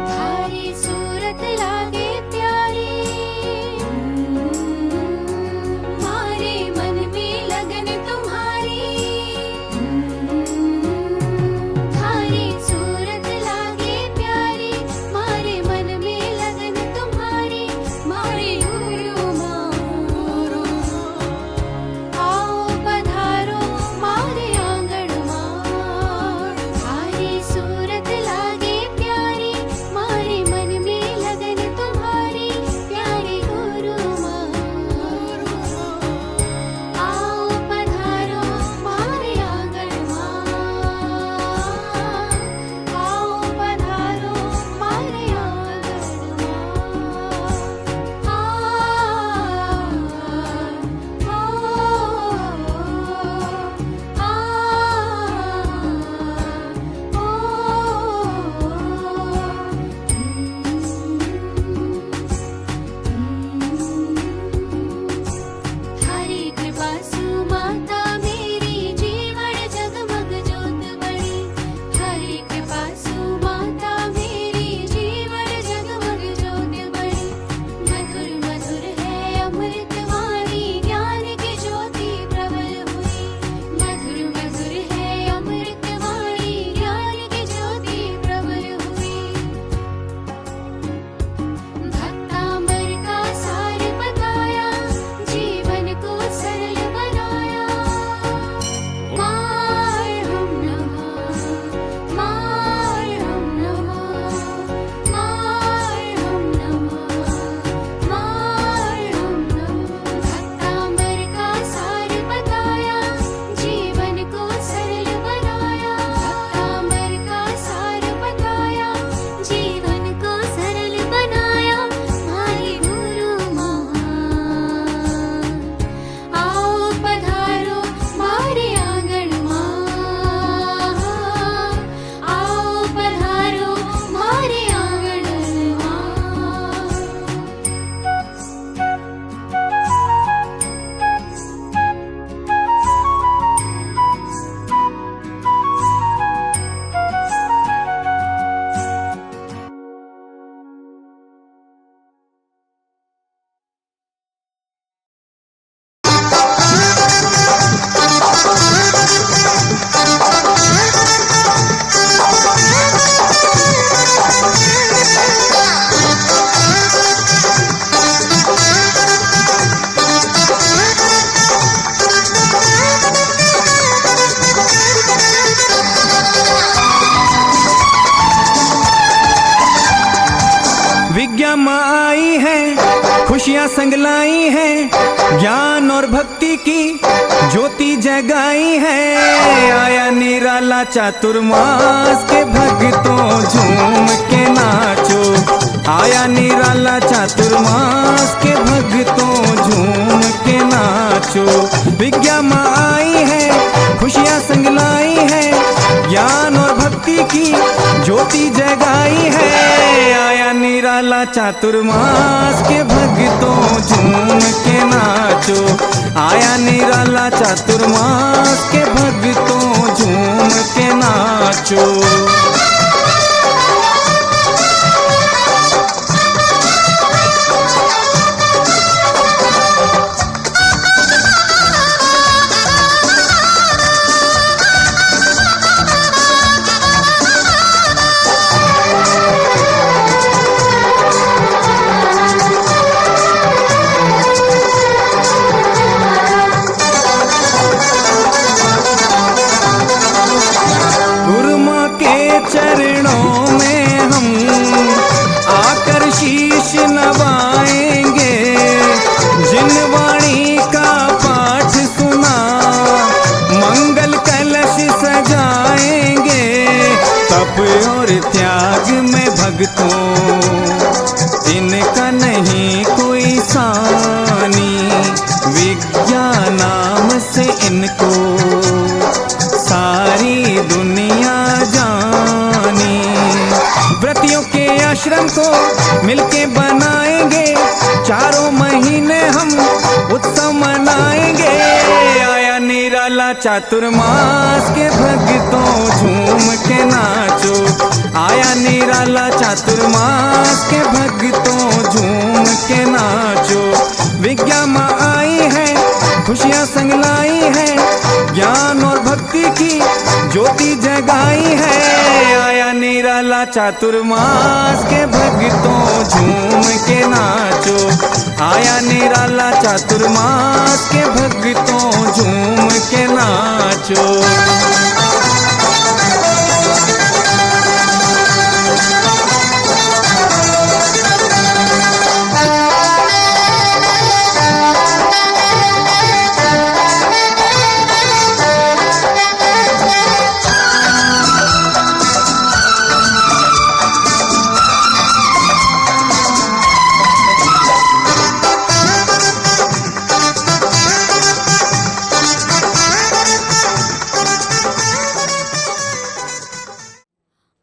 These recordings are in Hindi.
थारी सूरत लागे प्यारी, मारे मन में लगन तुम्हारी। थारी सूरत लागे प्यारी, मारे मन में लगन तुम्हारी। मारे गुरु मारो आओ पधारो मारे आंगन मां। थारी सूरत लागे प्यारी, मारे मन में लगन तुम्हारी। प्यारे गुरु मां आओ पधारो मारे आंगन मां। आओ पधारो मारे आंगन थारी कृपा सुमाता मेरी जीवन जगमग जोत बड़ी। थारी कृपा सुमाता मेरी जीवन जगमग जोत बड़ी। मधुर मधुर है अमृत वाणी, ज्ञान की ज्योति प्रबल हुई। मधुर मधुर है अमृत वाणी, ज्ञान की ज्योति प्रबल हुई। भक्तांबर का सार बताया, जीवन को सरल बनाया। मार हम नमः, मार हम नमः, मार हम नमः, मार हम नमः। भक्तांबर का सार बताया, जीवन को सरल बनाया। भक्तांबर का सार बताया, जीवन को सरल बनाया। मारे गुरु मां आओ पधारो मारे आंगन मां। आओ पधारो मारे आंगन मां। विज्ञा माँ आई है, खुशियाँ संग लाई है, ज्ञान और भक्ति की ज्योति जगाई है। आया निराला चातुर्मास के भक्तों झूम के नाचो। आया निराला चातुर्मास के भक्तों झूम के नाचो। विज्ञा माँ आई है, खुशियाँ संग लाई है, ज्ञान और भक्ति की ज्योति जगाई है। आया निराला चातुर्मास के भक्तों झूम के नाचो। आया निराला चातुर्मास के भक्तों झूम के नाचो। चरणों में हम आकर शीश नवाएंगे। जिन वाणी का पाठ सुना, मंगल कलश सजाएंगे। तप और त्याग में भक्तों इनका नहीं कोई सानी। विज्ञा नाम से इनको सारी दुनिया जानी। व्रतियों के आश्रम को मिलके बनाएंगे, चारों महीने हम उत्सव मनाएंगे। आया निराला चातुर्मास मास के भक्तों झूम के नाचो, आया निराला चातुर्मास के भक्तों झूम के नाचो। विज्ञा माँ आई है, खुशियाँ संग लाई है, ज्ञान और भक्ति की ज्योति जगाई है। आया निराला चातुर्मास के भक्तों झूम के नाचो, आया निराला चातुर्मास के भक्तों झूम के नाचो।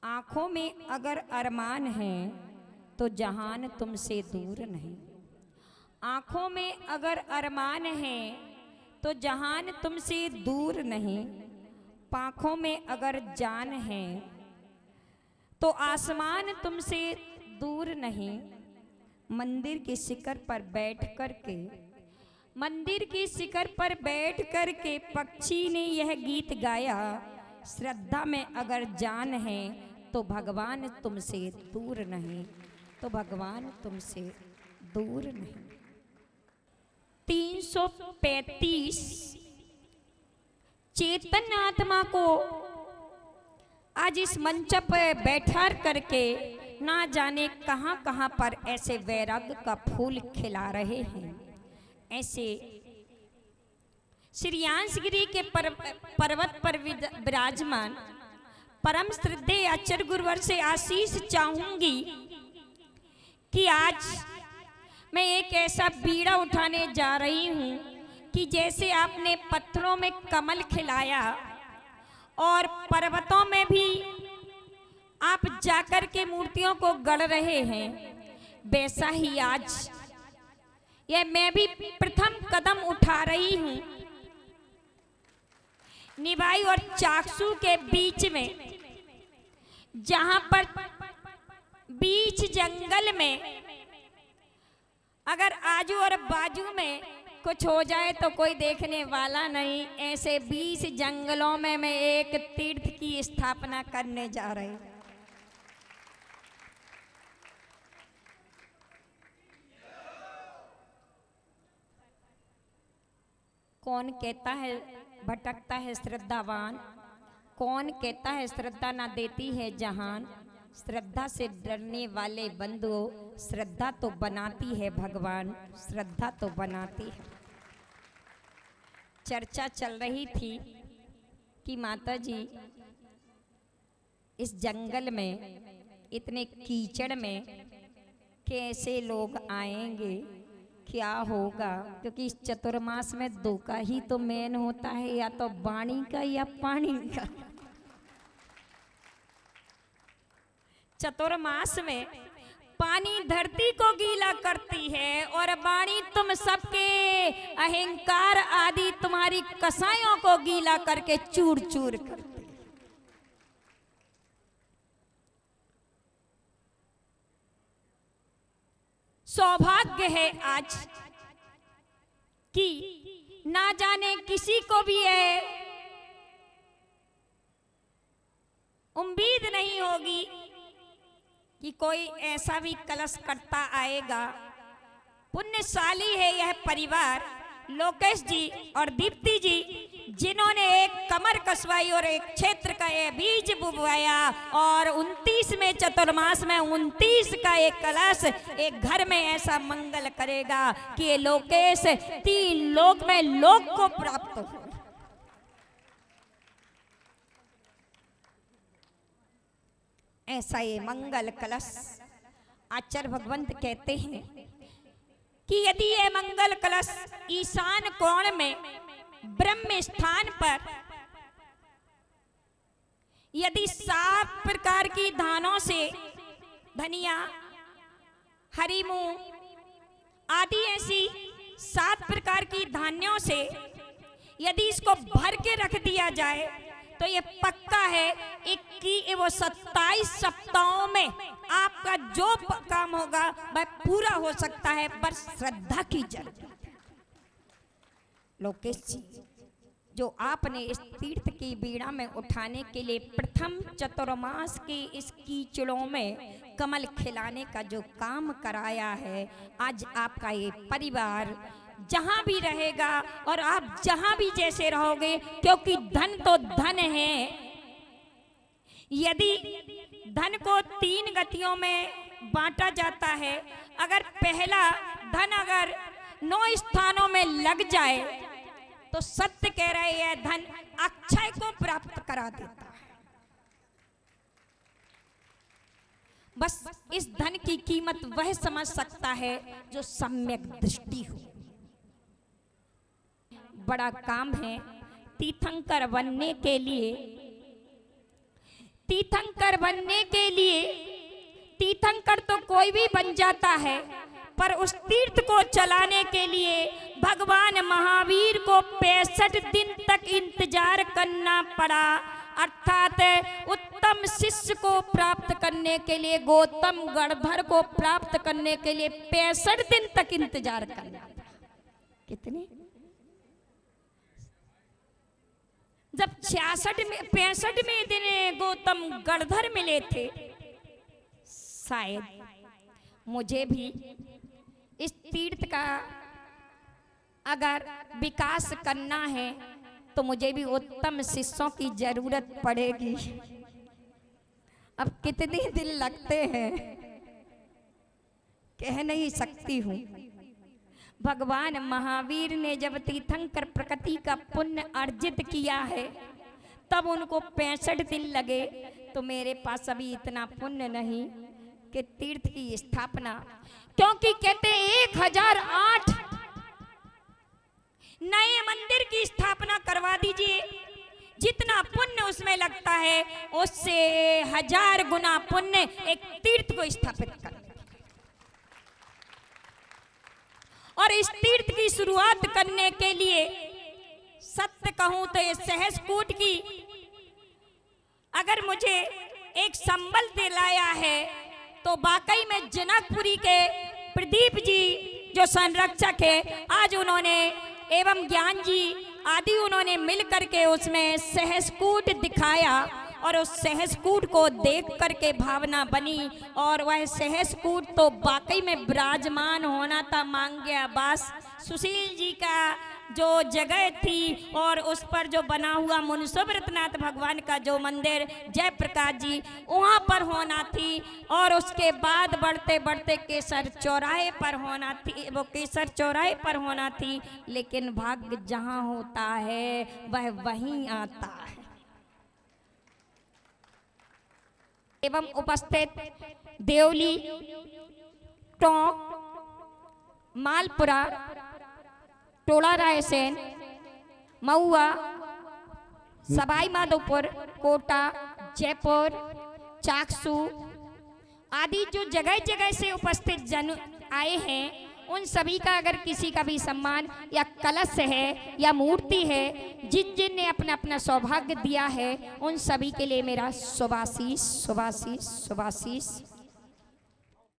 आँखों में अगर अरमान है तो जहान तुमसे दूर नहीं। आँखों में अगर अरमान है तो जहान तुमसे दूर नहीं। पाँखों में अगर जान है तो आसमान तुमसे दूर नहीं। मंदिर की शिखर पर बैठ कर के, मंदिर की शिखर पर बैठ कर के पक्षी ने यह गीत गाया, श्रद्धा में अगर जान है तो भगवान तुमसे दूर नहीं, तो भगवान तुमसे दूर नहीं। 335 चेतन आत्मा को आज इस मंच पर बैठा करके ना जाने कहां कहां पर ऐसे वैराग्य का फूल खिला रहे हैं। ऐसे श्रीयांशगिरी के पर्वत पर विराजमान परम श्रद्धेय आचार्य गुरुवर से आशीष चाहूंगी कि आज मैं एक ऐसा बीड़ा उठाने जा रही हूं कि जैसे आपने पत्थरों में कमल खिलाया और पर्वतों में भी आप जाकर के मूर्तियों को गढ़ रहे हैं, वैसा ही आज यह मैं भी प्रथम कदम उठा रही हूं। निवाई और चाकसू के बीच में, जहां पर बीच जंगल में अगर आजू और बाजू में कुछ हो जाए तो कोई देखने वाला नहीं, ऐसे 20 जंगलों में मैं एक तीर्थ की स्थापना करने जा रही हूं। कौन कहता है भटकता है श्रद्धावान, कौन कहता है श्रद्धा ना देती है जहान। श्रद्धा से डरने वाले बंधुओं, श्रद्धा तो बनाती है भगवान, श्रद्धा तो बनाती है। चर्चा चल रही थी कि माता जी इस जंगल में इतने कीचड़ में कैसे लोग आएंगे, क्या होगा, क्योंकि इस चतुर्मास में दो का ही तो मेन होता है, या तो वाणी का या पानी का। चतुर्मास में पानी धरती को गीला करती है और वाणी तुम सबके अहंकार आदि तुम्हारी कसायों को गीला करके चूर चूर करती है। सौभाग्य है आज कि ना जाने किसी को भी है उम्मीद नहीं होगी कि कोई ऐसा भी कलश करता आएगा। पुण्यशाली है यह परिवार, लोकेश जी और दीप्ति जी, जिन्होंने एक कमर कसवाई और एक क्षेत्र का ये बीज बुवाया और 29 में चतुर्मास में 29 का एक कलश एक घर में ऐसा मंगल करेगा कि ये लोकेश 3 लोक में लोक को प्राप्त हो। ऐसा ये मंगल कलश आचार्य भगवंत कहते हैं कि यदि ये मंगल कलश ईशान कोण में ब्रह्म स्थान पर यदि 7 प्रकार की धानों से, धनिया, हरी मूंग आदि ऐसी 7 प्रकार की धान्यों से यदि इसको भर के रख दिया जाए तो ये पक्का है कि वो 27 सप्ताहों में आपका जो काम होगा वह पूरा हो सकता है, बस श्रद्धा की जरूरत है। लोकेश जी, जो आपने इस तीर्थ की बीड़ा में उठाने के लिए प्रथम चतुर्मास के इस कीचड़ों में कमल खिलाने का जो काम कराया है, आज आपका ये परिवार जहां भी रहेगा और आप जहां भी जैसे रहोगे, क्योंकि धन तो धन है। यदि धन को 3 गतियों में बांटा जाता है, अगर पहला धन अगर 9 स्थानों में लग जाए तो सत्य कह रहे हैं धन अक्षय को प्राप्त करा देता है। बस इस धन की कीमत वह समझ सकता है जो सम्यक दृष्टि हो। बड़ा काम है तीर्थंकर बनने के लिए। तीर्थंकर बनने के लिए तीर्थंकर तो कोई भी बन जाता है, पर उस तीर्थ को चलाने के लिए भगवान महावीर को 65 दिन तक इंतजार करना पड़ा। अर्थात उत्तम शिष्य को प्राप्त करने के लिए, गौतम गणधर को प्राप्त करने के लिए 65 दिन तक इंतजार करना पड़ा। कितने? जब 65वें दिन गौतम गणधर मिले थे, शायद मुझे भी इस तीर्थ का अगर विकास करना है तो मुझे भी उत्तम शिष्यों की जरूरत पड़ेगी। अब कितने दिन लगते हैं कह नहीं सकती हूँ। भगवान महावीर ने जब तीर्थंकर प्रकृति का पुण्य अर्जित किया है, तब उनको 65 दिन लगे। तो मेरे पास अभी इतना पुण्य नहीं कि तीर्थ की स्थापना, क्योंकि कहते 1008 नए मंदिर की स्थापना करवा दीजिए, जितना पुण्य उसमें लगता है उससे 1000 गुना पुण्य एक तीर्थ को स्थापित करने। और इस तीर्थ की शुरुआत करने के लिए सत्य कहूं तो ये सहस्कूट की अगर मुझे एक संबल दिलाया है, तो वाकई में जनकपुरी के प्रदीप जी जो संरक्षक है, आज उन्होंने एवं ज्ञान जी आदि उन्होंने मिल करके उसमें सहस्कूट दिखाया, और उस सहस्कूट को देख करके भावना बनी। और वह सहस्कूट तो वाकई में विराजमान होना था मांग्याबास सुशील जी का जो जगह थी, और उस पर जो बना हुआ मुनसुब्रतनाथ भगवान का जो मंदिर जयप्रकाश जी, वहाँ पर होना थी। और उसके बाद बढ़ते बढ़ते केसर चौराहे पर होना थी, वो केसर चौराहे पर होना थी। लेकिन भाग्य जहाँ होता है वह वहीं आता है। एवं उपस्थित देवली, टोंक, मालपुरा, टोला रायसेन, महुआ, सवाई माधोपुर, कोटा, जयपुर, चाकसू आदि जो जगह जगह से उपस्थित जन आए हैं, उन सभी का अगर किसी का भी सम्मान या कलश है या मूर्ति है, जिन ने अपना अपना सौभाग्य दिया है, उन सभी के लिए मेरा शुभाशीष शुभाशीष शुभाशीष।